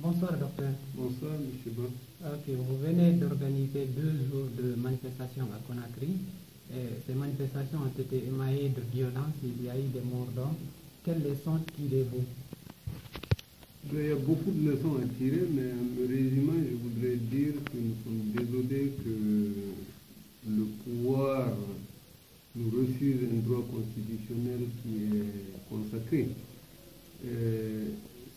Bonsoir, docteur. Bonsoir, M. Ba. Ok, vous venez d'organiser 2 jours de manifestations à Conakry. Ces manifestations ont été émaillées de violence, il y a eu des morts d'hommes. Quelles leçons tirez-vous? Il y a beaucoup de leçons à tirer, mais en me résumant, je voudrais dire que nous sommes désolés que le pouvoir nous refuse un droit constitutionnel qui est consacré.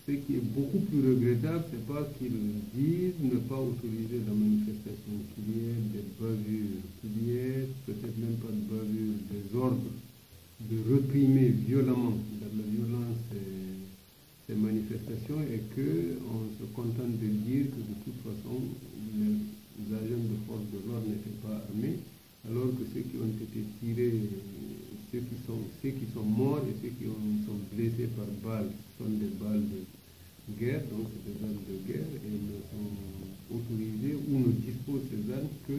Ce qui est beaucoup plus regrettable, ce n'est pas qu'ils disent ne pas autoriser la manifestation, qu'il y ait des bavures, qu'il y ait peut-être même pas de bavures, des ordres de réprimer violemment, dans la violence, ces manifestations, et qu'on se contente de dire que de toute façon, les agents de force de l'ordre n'étaient pas armés, alors que ceux qui ont été tirés, ceux qui sont morts et ceux qui sont blessés par balles sont des balles de guerre, donc c'est des armes de guerre, et ne sont autorisés ou ne disposent ces armes que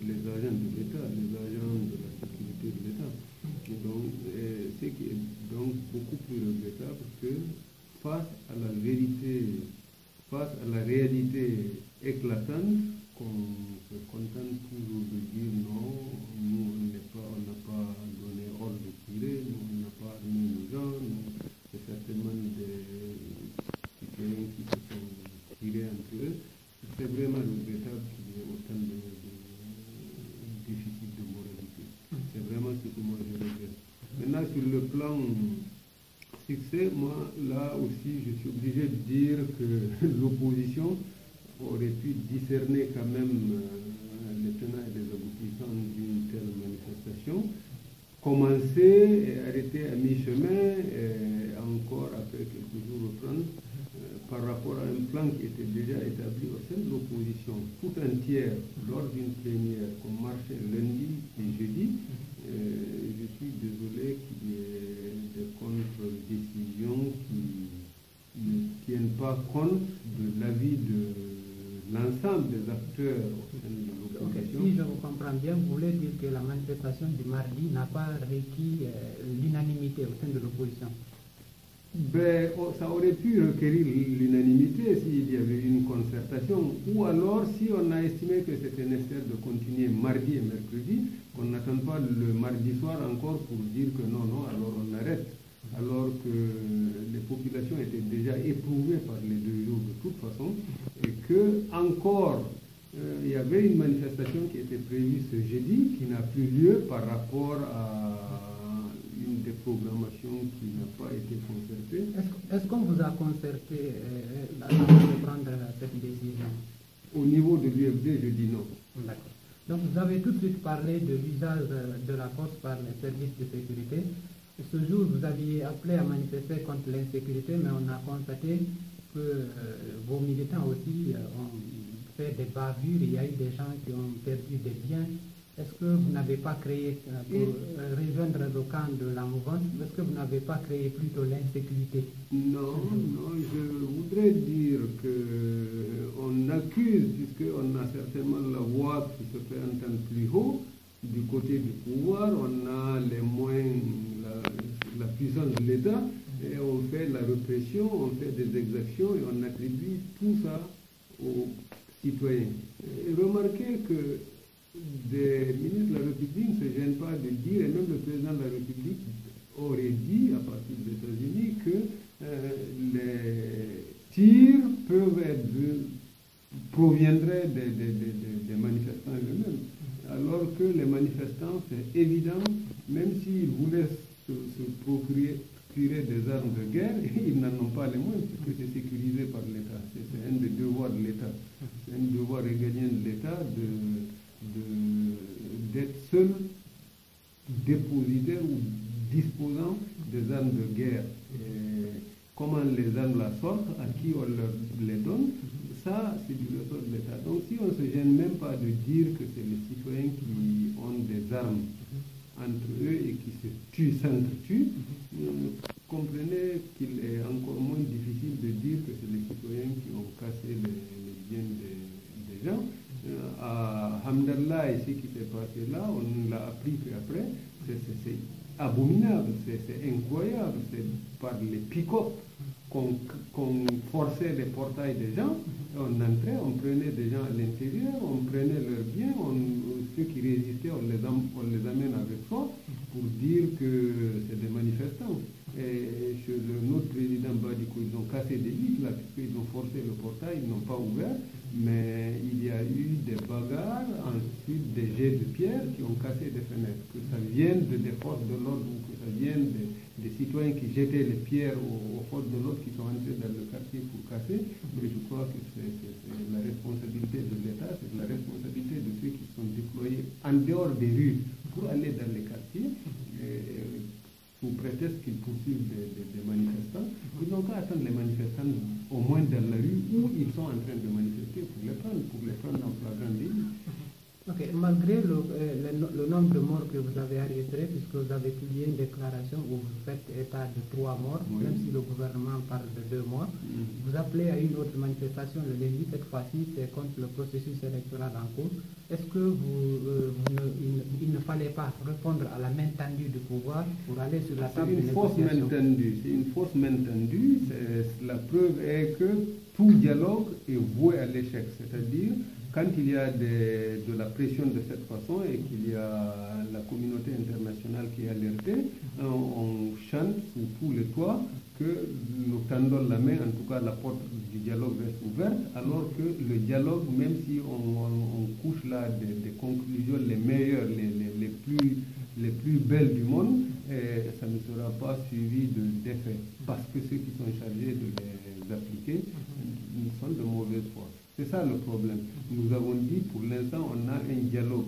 les agents de l'État, les agents de la sécurité de l'État. Et donc, ce qui est donc beaucoup plus regrettable que face à la vérité, face à la réalité éclatante, qu'on se contente toujours de dire non, nous on n'a pas donné ordre de tirer, nous on n'a pas armé nos gens, c'est certainement des citoyens qui se sont tirés entre eux. C'est vraiment regrettable qu'il y ait autant de déficit de moralité. C'est vraiment ce que moi je regrette. Maintenant, sur le plan succès, moi là aussi je suis obligé de dire que l'opposition aurait pu discerner quand même les tenants et les aboutissants d'une telle manifestation, commencer et arrêter à mi-chemin, et encore après quelques jours reprendre, par rapport à un plan qui était déjà établi au sein de l'opposition tout entière lors d'une plénière qu'on marchait lundi et jeudi. Je suis désolé qu'il y ait des contre-décisions qui ne tiennent pas compte de l'avis de l'ensemble des acteurs au sein de l'opposition. Si je vous comprends bien, vous voulez dire que la manifestation du mardi n'a pas requis l'unanimité au sein de l'opposition? Ça aurait pu requérir l'unanimité s'il y avait une concertation, ou alors si on a estimé que c'était nécessaire de continuer mardi et mercredi, qu'on n'attend pas le mardi soir encore pour dire que non, alors on arrête, alors que les populations étaient déjà éprouvées par les 2 jours de toute façon, et que encore il y avait une manifestation qui était prévue ce jeudi, qui n'a plus lieu par rapport à une déprogrammation qui n'a pas été concertée. Est-ce qu'on vous a concerté avant de prendre cette décision? Au niveau de l'UFD, je dis non. D'accord. Donc vous avez tout de suite parlé de l'usage de la force par les services de sécurité. Ce jour, vous aviez appelé à manifester contre l'insécurité, mais on a constaté que vos militants aussi ont fait des bavures, il y a eu des gens qui ont perdu des biens. Est-ce que vous n'avez pas créé, pour rejoindre le camp de la mouvance, est-ce que vous n'avez pas créé plutôt l'insécurité? Non, je voudrais dire qu'on accuse, puisqu'on a certainement la voix qui se fait entendre plus haut, du côté du pouvoir, on a les moyens, la puissance de l'État, et on fait la répression, on fait des exactions, et on attribue tout ça aux citoyens. Et remarquez que des ministres de la République ne se gênent pas de dire, et même le président de la République aurait dit, à partir des États-Unis, que les tirs proviendraient des manifestants eux-mêmes. Alors que les manifestants, c'est évident, même s'ils voulaient se procurer des armes de guerre, ils n'en ont pas les moyens, puisque c'est sécurisé par l'État. C'est un des devoirs de l'État. C'est un devoir régalien de l'État d'être seul dépositaire ou disposant des armes de guerre. Et comment les armes la sortent, à qui on les donne, ça c'est du ressort de l'État. Donc si on ne se gêne même pas de dire que c'est les citoyens qui ont des armes entre eux et qui s'entretuent, comprenez qu'il est encore moins difficile de dire que c'est les citoyens qui ont cassé les biens des gens. À Hamdallah, et ce qui s'est passé là, on l'a appris qu'après, c'est abominable, c'est incroyable, c'est par les pick-up qu'on forçait les portails des gens, on entrait, on prenait des gens à l'intérieur, on prenait leurs biens, ceux qui résistaient, on les amène avec soi pour dire que c'est des manifestants. Et chez notre président Badiko, ils ont cassé des vitres là, puisqu'ils ont forcé le portail, ils n'ont pas ouvert, mais il y a eu des bagarres, ensuite des jets de pierre qui ont cassé des fenêtres. Que ça vienne des forces de l'ordre ou que ça vienne des citoyens qui jetaient les pierres aux forces de l'ordre qui sont entrés dans le quartier pour casser, mais je crois que c'est la responsabilité de l'État, c'est la responsabilité de ceux qui sont déployés en dehors des rues pour aller dans les quartiers. Sous prétexte qu'ils poursuivent des manifestants, ils n'ont qu'à attendre les manifestants au moins dans la rue où ils sont en train de manifester pour les prendre en flagrant délit. Ok, malgré le nombre de morts que vous avez enregistré, puisque vous avez publié une déclaration où vous faites état de 3 morts, oui, même si le gouvernement parle de 2 morts, vous appelez à une autre manifestation le lundi, cette fois-ci c'est contre le processus électoral en cours. Est-ce que il ne fallait pas répondre à la main tendue du pouvoir pour aller sur la table de négociation? C'est une fausse main tendue. La preuve est que tout dialogue est voué à l'échec, c'est-à-dire quand il y a de la pression de cette façon et qu'il y a la communauté internationale qui est alertée, on chante sous tous les toits que nous tendons la main, en tout cas la porte du dialogue reste ouverte, alors que le dialogue, même si on couche là des conclusions les meilleures, les plus belles du monde, ça ne sera pas suivi d'effet, parce que ceux qui sont chargés de les appliquer sont de mauvaise foi. C'est ça le problème. Nous avons dit, pour l'instant, on a un dialogue